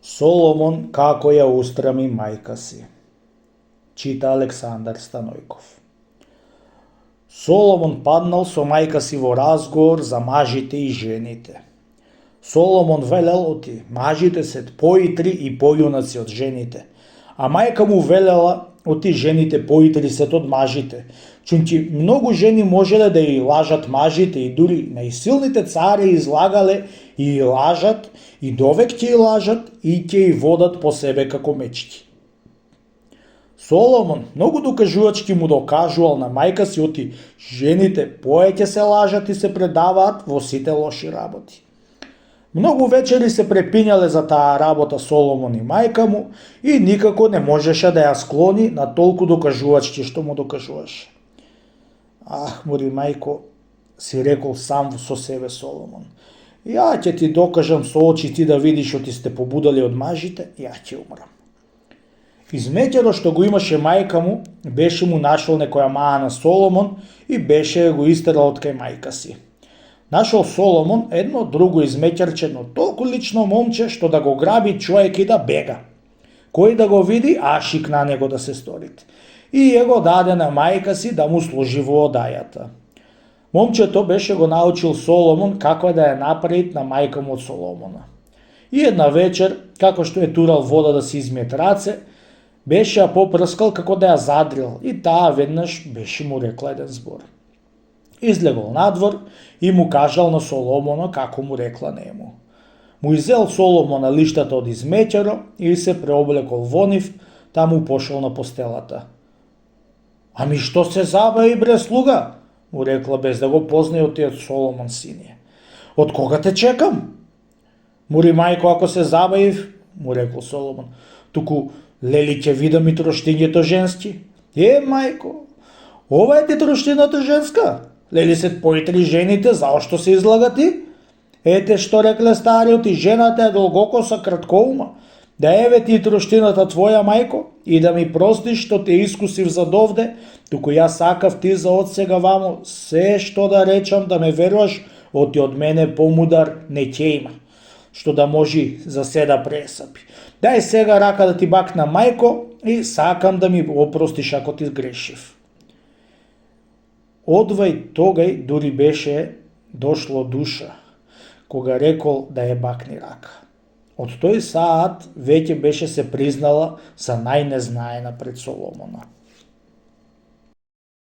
Соломон како ја устрами мајка си. Чита Александар Станојков. Соломон паднал со мајка си во разговор за мажите и жените. Соломон велел оти мажите се поитри и појунаци од жените, а мајка му велела оти жените поитри сет од мажите, чунки многу жени можеле да и лажат мажите и дури најсилните цари излагале и лажат и довек ќе и лажат и ќе и водат по себе како мечки. Соломон многу докажувачки му докажувал на мајка си оти жените повеќе се лажат и се предаваат во сите лоши работи. Многу вечери се препињале за таа работа Соломон и мајка му и никако не можеше да ја склони на толку докажувачки што му докажуваше. Ах, мори мајко, си рекол сам со себе Соломон. Ја ќе ти докажам со очи ти да видиш што ти сте побудали од мажите, ја ќе умрам. Изметеро што го имаше мајка му, беше му нашол некоја маа на Соломон и беше го истерал од кај мајка си. Нашол Соломон едно друго измеќарче, но толку лично момче што да го граби човек и да бега. Кој да го види, ашик на него да се сторите. И ја го даде на мајка си да му служи во одајата. Момчето беше го научил Соломон како да ја направи на мајка му од Соломона. И една вечер, како што е турал вода да си измиет раце, беше ја попрскал како да ја задрил и таа веднаш беше му рекла еден збор. Излегол надвор и му кажал на Соломона како му рекла нему. Му изел Соломона лиштата од измеќаро и се преоблекол во нив, таму пошел на постелата. Ами што се забави бре слуга? Му рекла без да го познае отиот Соломон сине. Од кога те чекам? Мори мајко, ако се забавив, му рекол Соломон, туку лели ќе видам и троштињето женски. Мајко, ова е ти троштината женска? Лели се поитри жените, заошто се излагати? Ете што рекле стариот и жената е долгокоса краткоума. Да еве ти троштината твоја, мајко, и да ми простиш што те искусив за довде, туку јас сакав ти за од сега вамо се што да речам да ме веруваш, оти од мене помудар не ќе има, што да можи за се да пресапи. Дај сега рака да ти бакна, мајко, и сакам да ми опростиш ако ти грешив. Одвај тогај дури беше дошло душа, кога рекол да ја бакни рака. Од тој саат веќе беше се признала за најнезнаена пред Соломона.